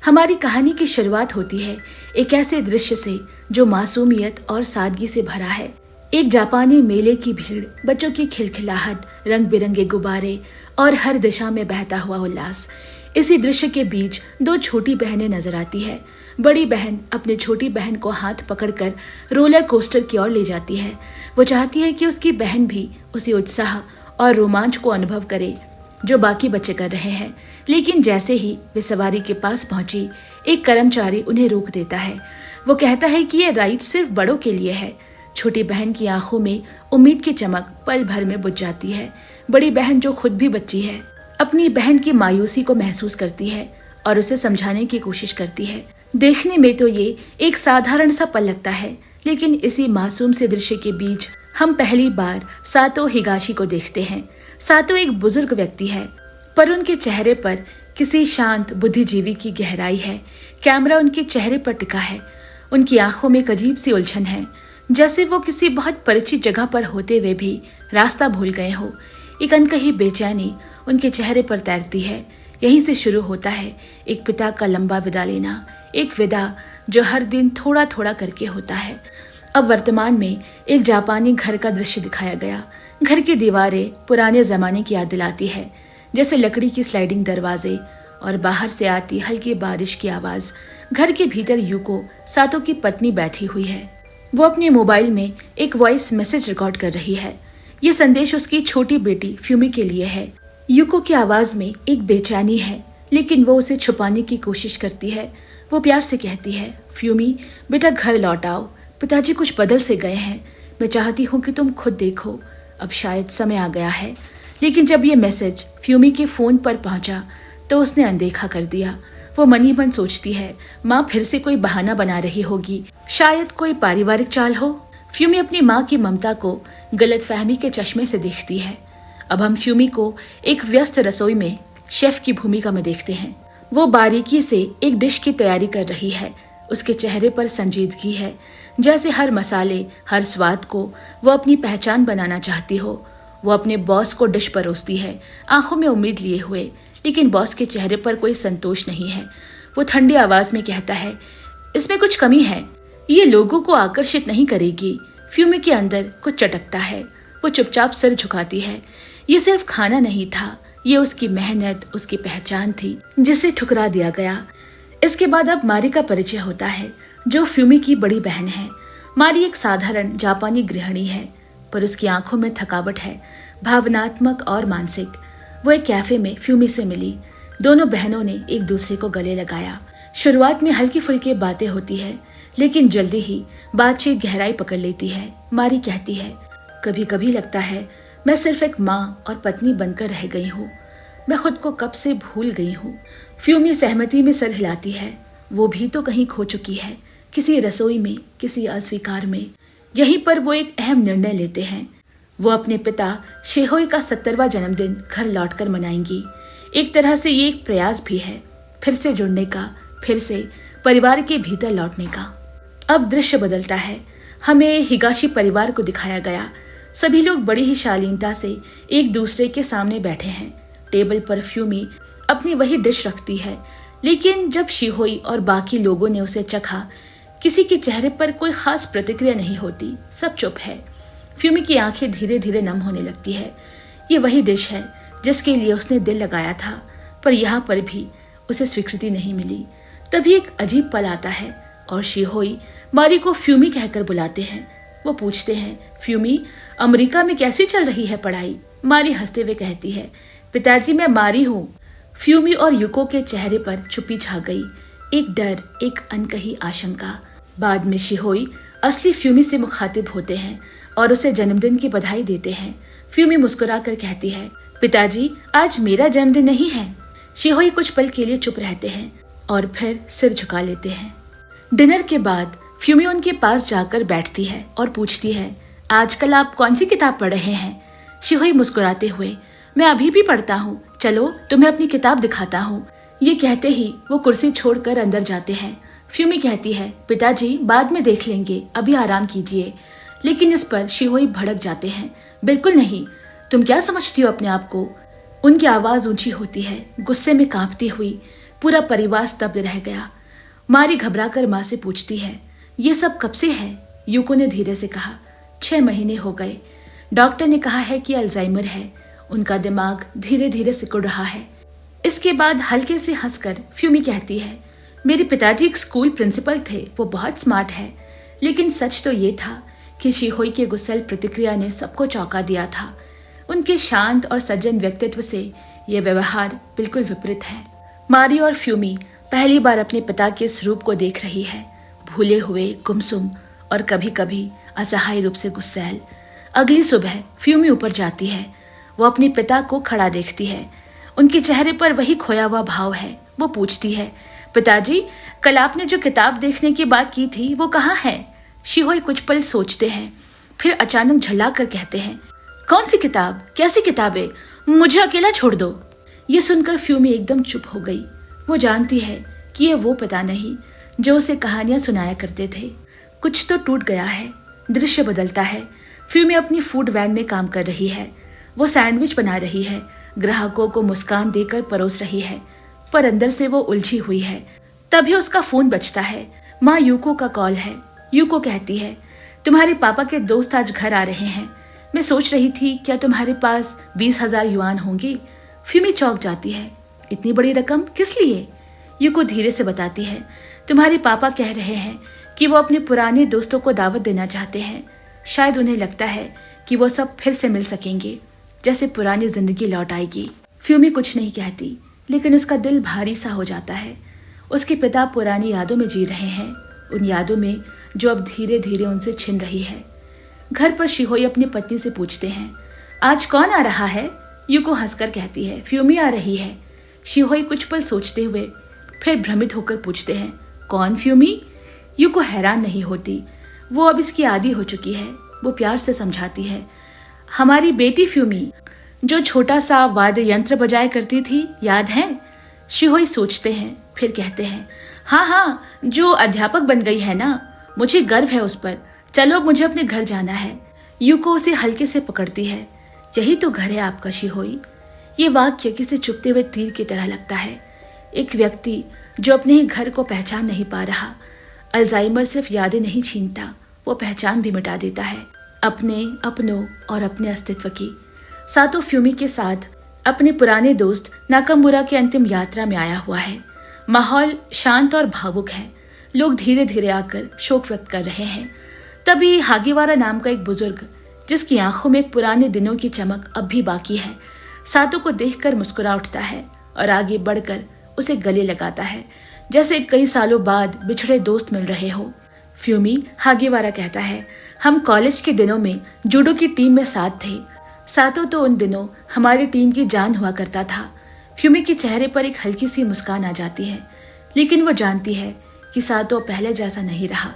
हमारी कहानी की शुरुआत होती है एक ऐसे दृश्य से जो मासूमियत और सादगी से भरा है। एक जापानी मेले की भीड़, बच्चों की खिलखिलाहट, रंग बिरंगे गुब्बारे और हर दिशा में बहता हुआ उल्लास। इसी दृश्य के बीच दो छोटी बहनें नजर आती है। बड़ी बहन अपनी छोटी बहन को हाथ पकड़कर रोलर कोस्टर की ओर ले जाती है। वो चाहती है कि उसकी बहन भी उसी उत्साह और रोमांच को अनुभव करे जो बाकी बच्चे कर रहे हैं। लेकिन जैसे ही वे सवारी के पास पहुंची, एक कर्मचारी उन्हें रोक देता है। वो कहता है कि ये राइड सिर्फ बड़ों के लिए है। छोटी बहन की आंखों में उम्मीद की चमक पल भर में बुझ जाती है। बड़ी बहन, जो खुद भी बच्ची है, अपनी बहन की मायूसी को महसूस करती है और उसे समझाने की कोशिश करती है। देखने में तो ये एक साधारण सा पल लगता है, लेकिन इसी मासूम से दृश्य के बीच हम पहली बार सातो हिगाशी को देखते हैं। सातो एक बुजुर्ग व्यक्ति है, पर उनके चेहरे पर किसी शांत बुद्धिजीवी की गहराई है। कैमरा उनके चेहरे पर टिका है। उनकी आंखों में एक अजीब सी उलझन है, जैसे वो किसी बहुत परिचित जगह पर होते हुए भी रास्ता भूल गए हो। एक अनकही बेचैनी उनके चेहरे पर तैरती है। यहीं से शुरू होता है एक पिता का लंबा विदा लेना, एक विदा जो हर दिन थोड़ा थोड़ा करके होता है। अब वर्तमान में एक जापानी घर का दृश्य दिखाया गया। घर की दीवारें पुराने जमाने की याद दिलाती है, जैसे लकड़ी की स्लाइडिंग दरवाजे और बाहर से आती हल्की बारिश की आवाज। घर के भीतर यूको, सातो की पत्नी, बैठी हुई है। वो अपने मोबाइल में एक वॉइस मैसेज रिकॉर्ड कर रही है। ये संदेश उसकी छोटी बेटी फ्यूमी के लिए है। यूको की आवाज में एक बेचैनी है, लेकिन वो उसे छुपाने की कोशिश करती है। वो प्यार से कहती है, फ्यूमी बेटा, घर लौट आओ। पिताजी कुछ बदल से गए हैं। मैं चाहती हूँ कि तुम खुद देखो। अब शायद समय आ गया है। लेकिन जब ये मैसेज फ्यूमी के फोन पर पहुंचा तो उसने अनदेखा कर दिया। वो मन ही मन सोचती है, माँ फिर से कोई बहाना बना रही होगी, शायद कोई पारिवारिक चाल हो। फ्यूमी अपनी माँ की ममता को गलतफहमी के चश्मे से देखती है। अब हम फ्यूमी को एक व्यस्त रसोई में शेफ की भूमिका में देखते हैं। वो बारीकी से एक डिश की तैयारी कर रही है। उसके चेहरे पर संजीदगी है, जैसे हर मसाले, हर स्वाद को वो अपनी पहचान बनाना चाहती हो। वो अपने बॉस को डिश परोसती है, आंखों में उम्मीद लिए हुए, लेकिन बॉस के चेहरे पर कोई संतोष नहीं है। वो ठंडी आवाज में कहता है, इसमें कुछ कमी है, ये लोगों को आकर्षित नहीं करेगी। फ्यूमी के अंदर कुछ चटकता है। वो चुपचाप सिर झुकाती है। ये सिर्फ खाना नहीं था, ये उसकी मेहनत, उसकी पहचान थी, जिसे ठुकरा दिया गया। इसके बाद अब मारी का परिचय होता है, जो फ्यूमी की बड़ी बहन है। मारी एक साधारण जापानी गृहिणी है, पर उसकी आंखों में थकावट है, भावनात्मक और मानसिक। वो एक कैफे में फ्यूमी से मिली। दोनों बहनों ने एक दूसरे को गले लगाया। शुरुआत में हल्की फुल्की बातें होती है, लेकिन जल्दी ही बातचीत गहराई पकड़ लेती है। मारी कहती है, कभी कभी लगता है मैं सिर्फ एक माँ और पत्नी बनकर रह गई हूँ। मैं खुद को कब से भूल गई हूँ। फ्यूमी सहमति में सर हिलाती है। वो भी तो कहीं खो चुकी है, किसी रसोई में, किसी अस्वीकार में। यहीं पर वो एक अहम निर्णय लेते हैं। वो अपने पिता शेहोई का 70वां जन्मदिन घर लौटकर मनाएंगी। एक तरह से ये एक प्रयास भी है, फिर से जुड़ने का, फिर से परिवार के भीतर लौटने का। अब दृश्य बदलता है। हमें हिगाशी परिवार को दिखाया गया। सभी लोग बड़ी ही शालीनता से एक दूसरे के सामने बैठे हैं। टेबल पर फ्यूमी अपनी वही डिश रखती है, लेकिन जब शिहोई और बाकी लोगों ने उसे चखा, किसी के चेहरे पर कोई खास प्रतिक्रिया नहीं होती। सब चुप है। फ्यूमी की आंखें धीरे धीरे नम होने लगती है। ये वही डिश है जिसके लिए उसने दिल लगाया था, पर यहाँ पर भी उसे स्वीकृति नहीं मिली। तभी एक अजीब पल आता है और शिहोई मारी को फ्यूमी कहकर बुलाते हैं। वो पूछते हैं, फ्यूमी, अमेरिका में कैसी चल रही है पढ़ाई? मारी हंसते हुए कहती है, पिताजी मैं मारी हूँ। फ्यूमी और यूको के चेहरे पर चुप्पी छा गई, एक डर, एक अनकही आशंका। बाद में शिहोई असली फ्यूमी से मुखातिब होते हैं और उसे जन्मदिन की बधाई देते हैं। फ्यूमी मुस्कुराकर कहती है, पिताजी आज मेरा जन्मदिन नहीं है। शिहोई कुछ पल के लिए चुप रहते हैं और फिर सिर झुका लेते हैं। डिनर के बाद फ्यूमी उनके पास जाकर बैठती है और पूछती है, आजकल आप कौन सी किताब पढ़ रहे हैं? शिहोई मुस्कुराते हुए, मैं अभी भी पढ़ता हूँ, चलो तुम्हें अपनी किताब दिखाता हूँ। ये कहते ही वो कुर्सी छोड़कर अंदर जाते हैं। फ्यूमी कहती है, पिताजी बाद में देख लेंगे, अभी आराम कीजिए। लेकिन इस पर शिहोई भड़क जाते हैं, बिल्कुल नहीं, तुम क्या समझती हो अपने आप को? उनकी आवाज ऊंची होती है, गुस्से में कांपती हुई। पूरा परिवार स्तब्ध रह गया। मारी घबराकर माँ से पूछती है, ये सब कब से है? यूको ने धीरे से कहा, 6 महीने हो गए। डॉक्टर ने कहा है कि अल्जाइमर है। उनका दिमाग धीरे धीरे सिकुड़ रहा है। इसके बाद हल्के से हंसकर फ्यूमी कहती है, मेरे पिताजी एक स्कूल प्रिंसिपल थे, वो बहुत स्मार्ट है। लेकिन सच तो ये था कि शिहोई के गुस्सैल प्रतिक्रिया ने सबको चौंका दिया था। उनके शांत और सज्जन व्यक्तित्व से यह व्यवहार बिल्कुल विपरीत है। मारी और फ्यूमी पहली बार अपने पिता के इस रूप को देख रही है, भूले हुए, गुमसुम और कभी कभी असहाय रूप से गुस्सैल। अगली सुबह फ्यूमी ऊपर जाती है। वो अपने पिता को खड़ा देखती है। उनके चेहरे पर वही खोया हुआ भाव है। वो पूछती है, पिताजी, कल आपने जो किताब देखने की बात की थी वो कहाँ है? शिहोई कुछ पल सोचते हैं, फिर अचानक झल्ला कर कहते हैं, कौन सी किताब? कैसी किताबें? मुझे अकेला छोड़ दो। ये सुनकर फ्यूमी एकदम चुप हो गई। वो जानती है कि ये वो पिता नहीं जो उसे कहानियां सुनाया करते थे। कुछ तो टूट गया है। दृश्य बदलता है। फ्यूमी अपनी फूड वैन में काम कर रही है। वो सैंडविच बना रही है, ग्राहकों को मुस्कान देकर परोस रही है, पर अंदर से वो उलझी हुई है। तभी उसका फोन बजता है। माँ यूको का कॉल है। यूको कहती है, तुम्हारे पापा के दोस्त आज घर आ रहे हैं। मैं सोच रही थी क्या तुम्हारे पास 20,000 युआन होंगे? फ्यूमी चौंक जाती है। इतनी बड़ी रकम किस लिए? यूको धीरे से बताती है, तुम्हारे पापा कह रहे हैं कि वो अपने पुराने दोस्तों को दावत देना चाहते हैं। शायद उन्हें लगता है कि वो सब फिर से मिल सकेंगे, जैसे पुरानी जिंदगी लौट आएगी। फ्यूमी कुछ नहीं कहती, लेकिन उसका दिल भारी सा हो जाता है। उसके पिता पुरानी यादों में जी रहे हैं, उन यादों में जो अब धीरे धीरे उनसे छिन रही है। घर पर शिहोई अपनी पत्नी से पूछते हैं, आज कौन आ रहा है? यूको हंसकर कहती है, फ्यूमी आ रही है। शिहोई कुछ पल सोचते हुए फिर भ्रमित होकर पूछते हैं, कौन फ्यूमी? यूको हैरान नहीं होती। वो अब इसकी आदी हो चुकी है। वो प्यार से समझाती है, हमारी बेटी फ्यूमी, जो छोटा सा वाद्य यंत्र बजाया करती थी, याद है? शिहोई सोचते हैं, फिर कहते हैं, हाँ हाँ, जो अध्यापक बन गई है ना, मुझे गर्व है उस पर। चलो, मुझे अपने घर जाना है। यूको उसे हल्के से पकड़ती है। यही तो घर है आपका शिहोई। ये वाक्य किसी चुभते हुए तीर की तरह लगता है। एक व्यक्ति जो अपने ही घर को पहचान नहीं पा रहा। अल्जाइमर सिर्फ यादें नहीं छीनता, वो पहचान भी मिटा देता है, अपने, अपनों और अपने अस्तित्व की। सातो फ्यूमी के साथ अपने पुराने दोस्त नाकामुरा की अंतिम यात्रा में आया हुआ है। माहौल शांत और भावुक है। लोग धीरे धीरे आकर शोक व्यक्त कर रहे हैं। तभी हागीवारा नाम का एक बुजुर्ग, जिसकी आंखों में पुराने दिनों की चमक अब भी बाकी है, सातो को देखकर मुस्कुरा उठता है और आगे बढ़कर उसे गले लगाता है, जैसे कई सालों बाद बिछड़े दोस्त मिल रहे हो। फ्यूमी, हागीवारा कहता है, हम कॉलेज के दिनों में जूडो की टीम में साथ थे। सातो तो उन दिनों हमारी टीम की जान हुआ करता था। फ्यूमी के चेहरे पर एक हल्की सी मुस्कान आ जाती है, लेकिन वो जानती है कि सातो पहले जैसा नहीं रहा।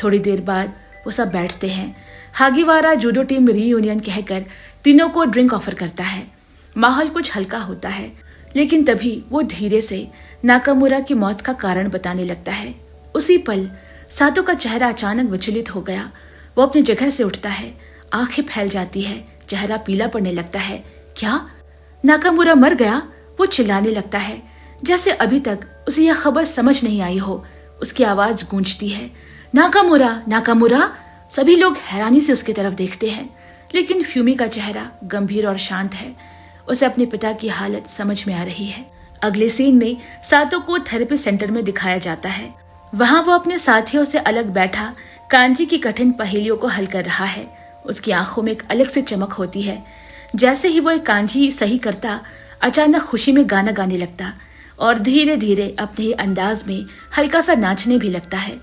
थोड़ी देर बाद वो सब बैठते हैं। हागीवारा जूडो टीम रीयूनियन कहकर तीनों को ड्रिंक ऑफर करता है। माहौल कुछ हल्का होता है, लेकिन तभी वो धीरे से नाकामुरा की मौत का कारण बताने लगता है। उसी पल सातो का चेहरा अचानक विचलित हो गया। वो अपनी जगह से उठता है, आंखें फैल जाती है, चेहरा पीला पड़ने लगता है। क्या नाकामुरा मर गया? वो चिल्लाने लगता है, जैसे अभी तक उसे यह खबर समझ नहीं आई हो। उसकी आवाज गूंजती है, नाकामुरा, नाकामुरा। सभी लोग हैरानी से उसकी तरफ देखते हैं, लेकिन फ्यूमी का चेहरा गंभीर और शांत है। उसे अपने पिता की हालत समझ में आ रही है। अगले सीन में सातो को थेरेपी सेंटर में दिखाया जाता है। वहां वो अपने साथियों से अलग बैठा कांजी की कठिन पहेलियों को हल कर रहा है। उसकी आंखों में एक अलग से चमक होती है। जैसे ही वो एक कांजी सही करता, अचानक खुशी में गाना गाने लगता और धीरे धीरे अपने ही अंदाज में हल्का सा नाचने भी लगता है।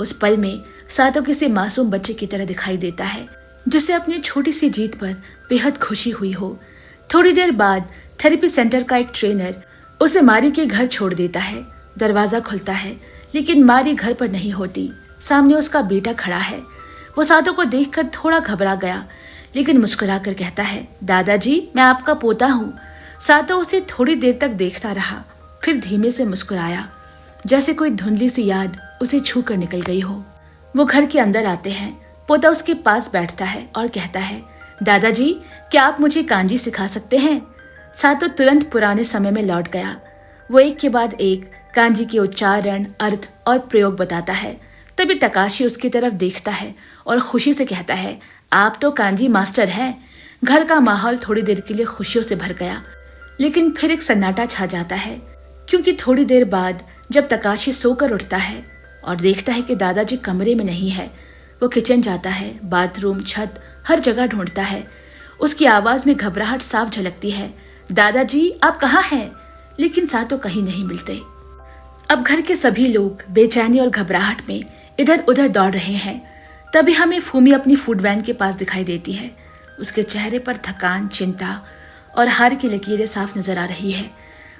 उस पल में सातो किसी मासूम बच्चे की तरह दिखाई देता है, जिसे अपनी छोटी सी जीत पर बेहद खुशी हुई हो। थोड़ी देर बाद थेरेपी सेंटर का एक ट्रेनर उसे मारी के घर छोड़ देता है। दरवाजा खुलता है, लेकिन मारी घर पर नहीं होती। सामने उसका बेटा खड़ा है। वो सातो को देखकर थोड़ा घबरा गया, लेकिन मुस्कुराकर कहता है, दादाजी, मैं आपका पोता हूँ। सातो उसे थोड़ी देर तक देखता रहा, फिर धीमे से मुस्कुराया, जैसे कोई धुंधली सी याद उसे छू कर निकल गई हो। वो घर के अंदर आते हैं। पोता उसके पास बैठता है और कहता है, दादाजी, क्या आप मुझे कांजी सिखा सकते हैं? सातो तुरंत पुराने समय में लौट गया। वो एक के बाद एक कांजी के उच्चारण, अर्थ और प्रयोग बताता है। तभी तकाशी उसकी तरफ देखता है और खुशी से कहता है, आप तो कांजी मास्टर हैं। घर का माहौल थोड़ी देर के लिए खुशियों से भर गया, लेकिन फिर एक सन्नाटा छा जाता है, क्योंकि थोड़ी देर बाद जब तकाशी सोकर उठता है और देखता है कि दादाजी कमरे में नहीं है, वो किचन जाता है, बाथरूम, छत, हर जगह ढूंढता है। उसकी आवाज में घबराहट साफ झलकती है, दादाजी आप कहाँ हैं? लेकिन सातो कहीं नहीं मिलते। अब घर के सभी लोग बेचैनी और घबराहट में इधर उधर दौड़ रहे हैं। तभी हमें फूमी अपनी फूड वैन के पास दिखाई देती है। उसके चेहरे पर थकान, चिंता और हार की लकीरें साफ नजर आ रही है।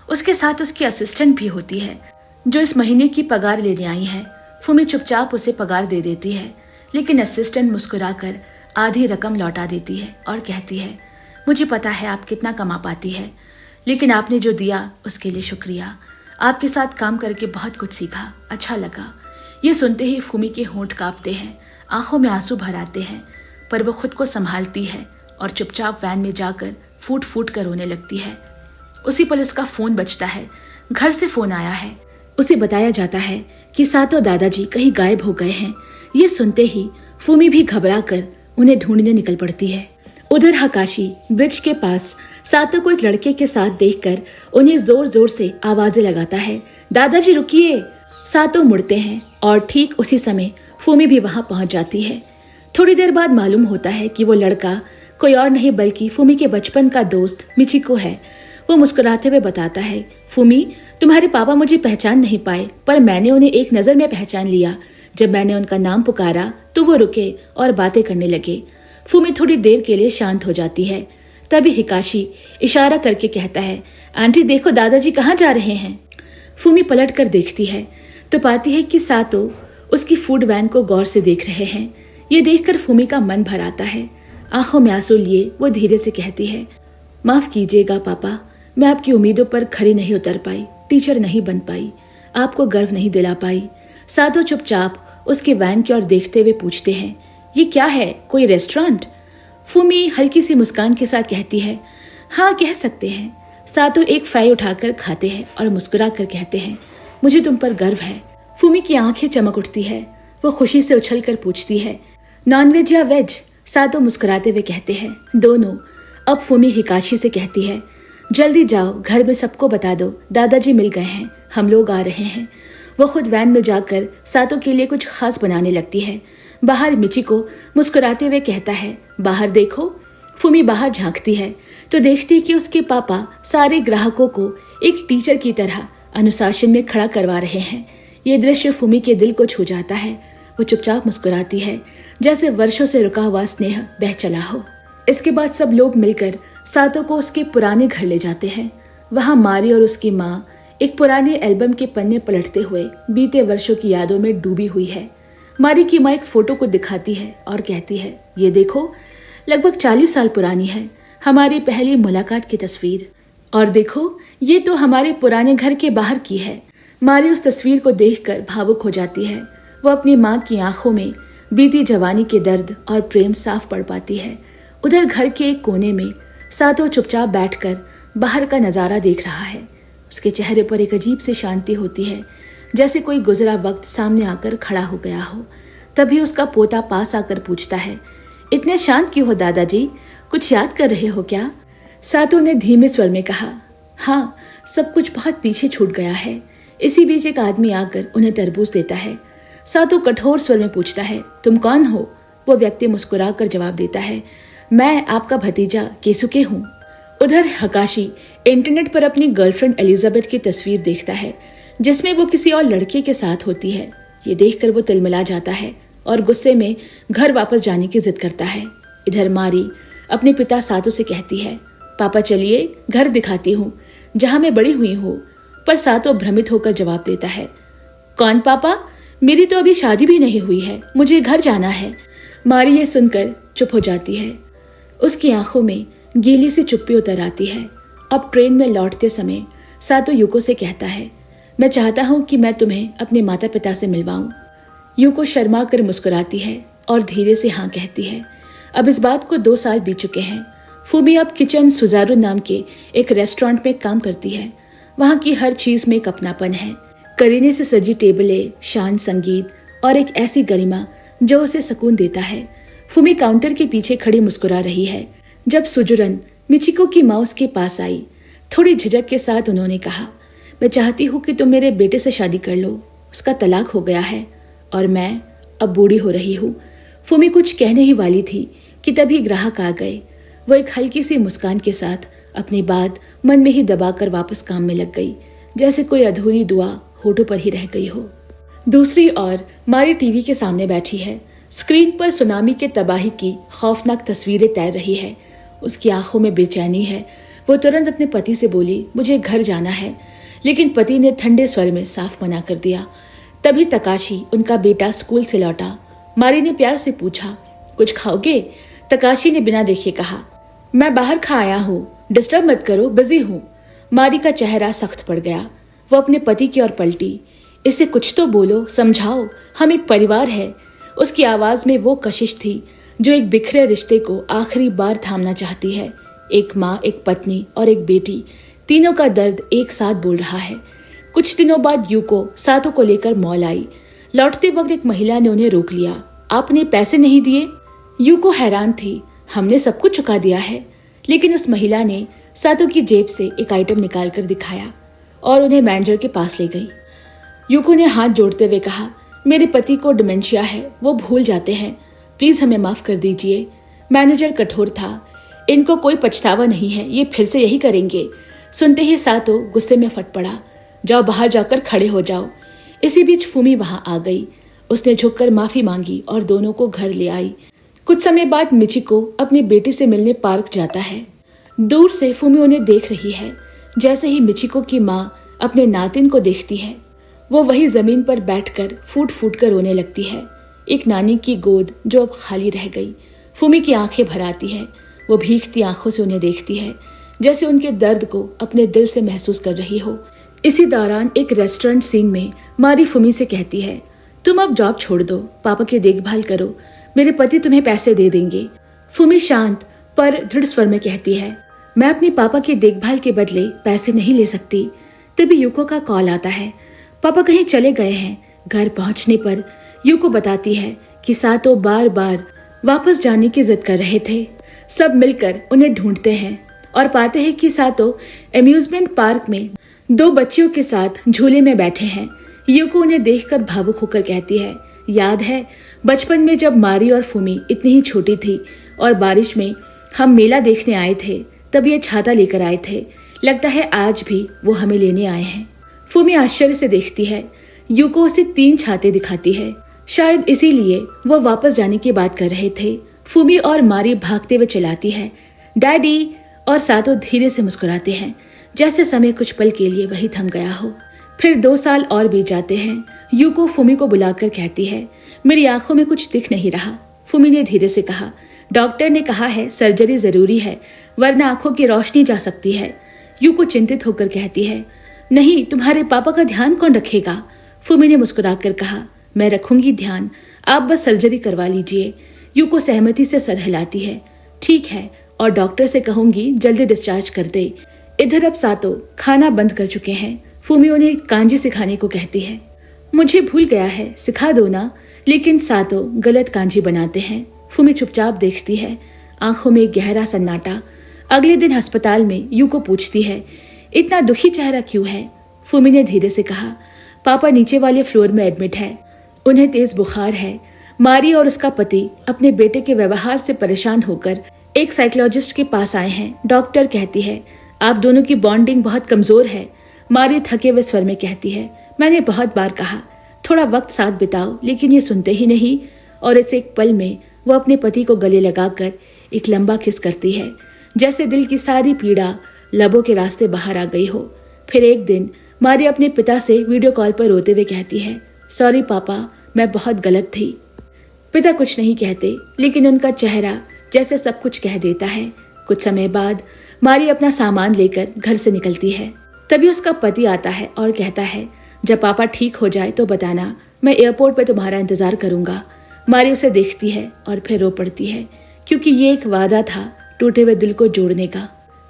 उसके साथ उसकी असिस्टेंट भी होती है, जो इस महीने की पगार लेने आई है। फूमी चुपचाप उसे पगार दे देती है, लेकिन असिस्टेंट मुस्कुराकर आधी रकम लौटा देती है और कहती है, मुझे पता है आप कितना कमा पाती है, लेकिन आपने जो दिया उसके लिए शुक्रिया। आपके साथ काम करके बहुत कुछ सीखा, अच्छा लगा। ये सुनते ही फूमी के होंठ कांपते हैं, आंखों में आंसू भर आते हैं, पर वो खुद को संभालती है और चुपचाप वैन में जाकर फूट फूट कर रोने लगती है। उसी पल उसका फोन बजता है। घर से फोन आया है। उसे बताया जाता है कि सातो दादाजी कहीं गायब हो गए हैं। ये सुनते ही फूमी भी घबरा कर उन्हें ढूंढने निकल पड़ती है। उधर हकाशी ब्रिज के पास सातो को एक लड़के के साथ देखकर उन्हें जोर जोर से आवाजें लगाता है, दादाजी रुकिए। सातो मुड़ते हैं और ठीक उसी समय फूमी भी वहां पहुंच जाती है। थोड़ी देर बाद मालूम होता है कि वो लड़का कोई और नहीं बल्कि फूमी के बचपन का दोस्त मिचिको है। वो मुस्कुराते हुए बताता है, फूमी तुम्हारे पापा मुझे पहचान नहीं पाए, पर मैंने उन्हें एक नजर में पहचान लिया। जब मैंने उनका नाम पुकारा तो वो रुके और बातें करने लगे। फूमी थोड़ी देर के लिए शांत हो जाती है। तभी हिकाशी इशारा करके कहता है, आंटी देखो दादाजी कहाँ जा रहे हैं। फूमी पलट कर देखती है तो पाती है कि सातो उसकी फूड वैन को गौर से देख रहे हैं। ये देखकर फूमी का मन भर आता है। आंखों में आंसू लिए वो धीरे से कहती है, माफ कीजिएगा पापा, मैं आपकी उम्मीदों पर खरी नहीं उतर पाई, टीचर नहीं बन पाई, आपको गर्व नहीं दिला पाई। सातो चुपचाप उसके वैन की ओर देखते हुए पूछते हैं, ये क्या है, कोई रेस्टोरेंट? फूमी हल्की सी मुस्कान के साथ कहती है, हाँ कह सकते हैं। सातो एक फ्राई उठाकर खाते हैं और मुस्कुरा कर कहते हैं, मुझे तुम पर गर्व है। फूमी की आंखें चमक उठती है। वो खुशी से उछल कर पूछती है, नॉनवेज या वेज? सातो मुस्कुराते हुए कहते हैं, दोनों। अब फूमी हिकाशी से कहती है, जल्दी जाओ, घर में सबको बता दो, दादाजी मिल गए हैं, हम लोग आ रहे हैं। वो खुद वैन में जाकर सातो के लिए कुछ खास बनाने लगती है। बाहर मिचिको मुस्कुराते हुए कहता है, बाहर देखो। फूमी बाहर झांकती है तो देखती है कि उसके पापा सारे ग्राहकों को एक टीचर की तरह अनुशासन में खड़ा करवा रहे हैं। ये दृश्य फूमी के दिल को छू जाता है। वो चुपचाप मुस्कुराती है, जैसे वर्षों से रुका हुआ स्नेह बह चला हो। इसके बाद सब लोग मिलकर सातो को उसके पुराने घर ले जाते हैं। वहां मारी और उसकी माँ एक पुराने एल्बम के पन्ने पलटते हुए बीते वर्षों की यादों में डूबी हुई है। मारी की माँ एक फोटो को दिखाती है और कहती है, ये देखो, लगभग 40 साल पुरानी है, हमारी पहली मुलाकात की तस्वीर। और देखो, ये तो हमारे पुराने घर के बाहर की है। मारी उस तस्वीर को देखकर भावुक हो जाती है। वो अपनी माँ की आंखों में बीती जवानी के दर्द और प्रेम साफ पड़ पाती है। उधर घर के एक कोने में सातो चुपचाप बैठकर बाहर का नजारा देख रहा है। उसके चेहरे पर एक अजीब सी शांति होती है, जैसे कोई गुजरा वक्त सामने आकर खड़ा हो गया हो। तभी उसका पोता पास आकर पूछता है, इतने शांत क्यों हो दादाजी, कुछ याद कर रहे हो क्या? सातो ने धीमे स्वर में कहा, हाँ, सब कुछ बहुत पीछे छूट गया है। इसी बीच एक आदमी आकर उन्हें तरबूज देता है। सातो कठोर स्वर में पूछता है, तुम कौन हो? वो व्यक्ति मुस्कुरा कर जवाब देता है, मैं आपका भतीजा केसुके हूँ। उधर हकाशी इंटरनेट पर अपनी गर्लफ्रेंड एलिजाबेथ की तस्वीर देखता है, जिसमें वो किसी और लड़के के साथ होती है। ये देखकर वो तिलमिला जाता है और गुस्से में घर वापस जाने की जिद करता है। इधर मारी अपने पिता सातो से कहती है, पापा चलिए घर दिखाती हूँ जहाँ मैं बड़ी हुई हूँ। पर सातो भ्रमित होकर जवाब देता है, कौन पापा, मेरी तो अभी शादी भी नहीं हुई है, मुझे घर जाना है। मारी ये सुनकर चुप हो जाती है। उसकी आंखों में गीली सी चुप्पी उतर आती है। अब ट्रेन में लौटते समय सातो यूको से कहता है, मैं चाहता हूँ कि मैं तुम्हें अपने माता पिता से मिलवाऊं। यूको शर्मा कर मुस्कुराती है और धीरे से हाँ कहती है। अब इस बात को 2 साल बीत चुके हैं। फूमी अब किचन सुजारू नाम के एक रेस्टोरेंट में काम करती है। वहाँ की हर चीज में एक अपनापन है। करीने से सजी टेबलें, शांत संगीत और एक ऐसी गरिमा जो उसे सुकून देता है। फुमी काउंटर के पीछे खड़ी मुस्कुरा रही है। जब सुजुरन मिचिको की माँ उसके पास आई, थोड़ी झिझक के साथ उन्होंने कहा, मैं चाहती हूँ कि तुम मेरे बेटे से शादी कर लो। उसका तलाक हो गया है और मैं अब बूढ़ी हो रही हूँ। फुमी कुछ कहने ही वाली थी कि तभी ग्राहक आ गए। वो एक हल्की सी मुस्कान के साथ अपनी बात मन में ही दबाकर वापस काम में लग गई, जैसे कोई अधूरी दुआ होठों पर ही रह गई हो। दूसरी ओर मारी टीवी के सामने बैठी है। स्क्रीन पर सुनामी के तबाही की खौफनाक तस्वीरें तैर रही है। उसकी आंखों में बेचैनी है। वो तुरंत अपने पति से बोली, मुझे घर जाना है, लेकिन पति ने ठंडे स्वर में साफ मना कर दिया। तभी तकाशी, उनका बेटा, स्कूल से लौटा। मारी ने प्यार से पूछा, कुछ खाओगे? तकाशी ने बिना देखे कहा, मैं बाहर खा आया हूँ, डिस्टर्ब मत करो, बिजी हूँ। मारी का चेहरा सख्त पड़ गया। वो अपने पति की ओर पलटी, इसे कुछ तो बोलो, समझाओ, हम एक परिवार है। उसकी आवाज में वो कशिश थी जो एक बिखरे रिश्ते को आखिरी बार थामना चाहती है। एक माँ, एक पत्नी और एक बेटी, तीनों का दर्द एक साथ बोल रहा है। कुछ दिनों बाद यूको सातों को लेकर मॉल आई। लौटते वक्त एक महिला ने उन्हें रोक लिया। आपने पैसे नहीं दिए? यूको हैरान थी। हमने सब कुछ चुका दिया है। लेकिन उस महिला ने सातों की जेब से एक आइटम निकाल कर दिखाया और उन्हें मैनेजर के पास ले गई। यूको ने हाथ जोड़ते हुए कहा, मेरे पति को डिमेंशिया है, वो भूल जाते हैं, प्लीज हमें माफ कर दीजिए। मैनेजर कठोर था। इनको कोई पछतावा नहीं है, ये फिर से यही करेंगे। सुनते ही सातो गुस्से में फट पड़ा, जाओ बाहर जाकर खड़े हो जाओ। इसी बीच फुमी वहां आ गई। उसने झुककर माफी मांगी और दोनों को घर ले आई। कुछ समय बाद मिचिको अपनी बेटी से मिलने पार्क जाता है। दूर से फुमी उन्हें देख रही है। जैसे ही मिचिको की माँ अपने नातिन को देखती है, वो वही जमीन पर बैठकर फूट फूट कर रोने लगती है। एक नानी की गोद जो अब खाली रह गई। फुमी की आंखें भर आती है। वो भीगती आंखों से उन्हें देखती है, जैसे उनके दर्द को अपने दिल से महसूस कर रही हो। इसी दौरान एक रेस्टोरेंट सीन में मारी फुमी से कहती है, तुम अब जॉब छोड़ दो, पापा की देखभाल करो, मेरे पति तुम्हें पैसे दे देंगे। फुमी शांत पर दृढ़ स्वर में कहती है, मैं अपनी पापा की देखभाल के बदले पैसे नहीं ले सकती। तभी यूको का कॉल आता है। पापा कहीं चले गए हैं। घर पहुंचने पर यूको बताती है कि सातों बार बार वापस जाने की जिद कर रहे थे। सब मिलकर उन्हें ढूंढते हैं और पाते हैं कि सातों एम्यूजमेंट पार्क में दो बच्चियों के साथ झूले में बैठे हैं। यूको उन्हें देखकर भावुक होकर कहती है, याद है बचपन में जब मारी और फुमी इतनी ही छोटी थी और बारिश में हम मेला देखने आए थे, तब ये छाता लेकर आए थे। लगता है आज भी वो हमें लेने आए हैं। फुमी आश्चर्य से देखती है। यूको उसे 3 छाते दिखाती है। शायद इसीलिए वो वापस जाने की बात कर रहे थे। फुमी और मारी भागते हुए चिल्लाती है, डैडी, और सातों धीरे से मुस्कुराते हैं, जैसे समय कुछ पल के लिए वही थम गया हो। फिर 2 साल और बीत जाते हैं। यूको फुमी को बुलाकर कहती है, मेरी आंखों में कुछ दिख नहीं रहा। फुमी ने धीरे से कहा, डॉक्टर ने कहा है सर्जरी जरूरी है, वरना आंखों की रोशनी जा सकती है। यूको चिंतित होकर कहती है, नहीं, तुम्हारे पापा का ध्यान कौन रखेगा? फुमी ने मुस्कुराकर कहा, मैं रखूंगी ध्यान, आप बस सर्जरी करवा लीजिए। यूको सहमति से सर हिलाती है। ठीक है, और डॉक्टर से कहूंगी जल्दी डिस्चार्ज कर दे। इधर अब सातों खाना बंद कर चुके हैं। फुमी उन्हें कांजी सिखाने को कहती है। मुझे भूल गया है, सिखा दो ना। लेकिन सातों गलत कांजी बनाते हैं। फुमी चुपचाप देखती है, आंखों में गहरा सन्नाटा। अगले दिन अस्पताल में यूको पूछती है, इतना दुखी चेहरा क्यों है? फुमी ने धीरे से कहा, पापा नीचे वाले फ्लोर में एडमिट है, उन्हें तेज बुखार है। मारी और उसका पति अपने बेटे के व्यवहार से परेशान होकर एक साइकोलॉजिस्ट के पास आए हैं। डॉक्टर कहती है, आप दोनों की बॉन्डिंग बहुत कमजोर है। मारी थके हुए स्वर में कहती है, मैंने बहुत बार कहा थोड़ा वक्त साथ बिताओ, लेकिन ये सुनते ही नहीं। और इस एक पल में वो अपने पति को गले लगाकर एक लंबा किस करती है, जैसे दिल की सारी पीड़ा लबों के रास्ते बाहर आ गई हो। फिर एक दिन मारी अपने पिता से वीडियो कॉल पर रोते हुए कहती है, सॉरी पापा, मैं बहुत गलत थी। पिता कुछ नहीं कहते, लेकिन उनका चेहरा जैसे सब कुछ कह देता है। कुछ समय बाद मारी अपना सामान लेकर घर से निकलती है। तभी उसका पति आता है और कहता है, जब पापा ठीक हो जाए तो बताना, मैं एयरपोर्ट पे तुम्हारा इंतजार करूंगा। मारी उसे देखती है और फिर रो पड़ती है, क्योंकि ये एक वादा था टूटे हुए दिल को जोड़ने का।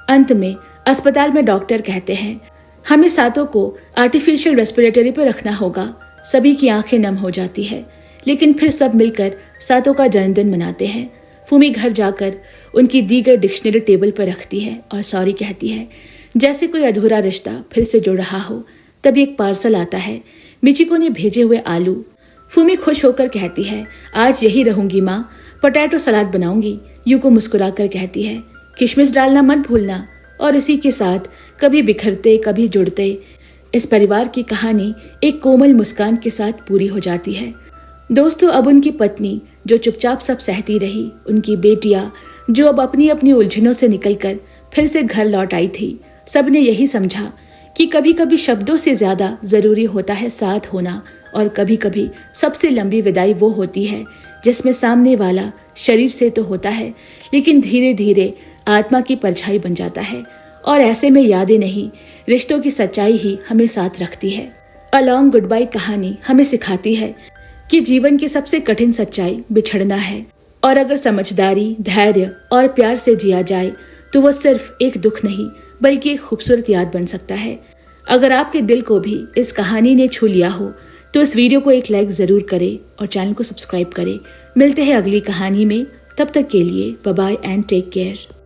अंत में अस्पताल में डॉक्टर कहते हैं, हमें सातों को आर्टिफिशियल रेस्पिरेटरी पर रखना होगा। सभी की आंखें नम हो जाती है, लेकिन फिर सब मिलकर सातों का जन्मदिन मनाते हैं। फूमी घर जाकर उनकी दी गई डिक्शनरी टेबल पर रखती है और सॉरी कहती है, जैसे कोई अधूरा रिश्ता फिर से जुड़ रहा हो। तभी एक पार्सल आता है, मिचिको ने भेजे हुए आलू। फूमी खुश होकर कहती है, आज यही रहूंगी माँ, पोटैटो सलाद बनाऊंगी। यूको मुस्कुराकर कहती है, किशमिश डालना मत भूलना। और इसी के साथ कभी बिखरते कभी जुड़ते इस परिवार की कहानी एक कोमल मुस्कान के साथ पूरी हो जाती है। दोस्तों, अब उनकी पत्नी जो चुपचाप सब सहती रही, उनकी बेटियां जो अब अपनी अपनी उलझनों से निकलकर फिर से घर लौट आई थी, सबने यही समझा कि कभी कभी शब्दों से ज्यादा जरूरी होता है साथ होना। और कभी कभी सबसे लंबी विदाई वो होती है जिसमें सामने वाला शरीर से तो होता है, लेकिन धीरे धीरे आत्मा की परछाई बन जाता है। और ऐसे में यादें नहीं, रिश्तों की सच्चाई ही हमें साथ रखती है। अ लॉन्ग गुड बाय कहानी हमें सिखाती है कि जीवन की सबसे कठिन सच्चाई बिछड़ना है, और अगर समझदारी, धैर्य और प्यार से जिया जाए तो वो सिर्फ एक दुख नहीं बल्कि एक खूबसूरत याद बन सकता है। अगर आपके दिल को भी इस कहानी ने छू लिया हो तो इस वीडियो को एक लाइक जरूर करें और चैनल को सब्सक्राइब करें। मिलते हैं अगली कहानी में, तब तक के लिए bye bye and take care.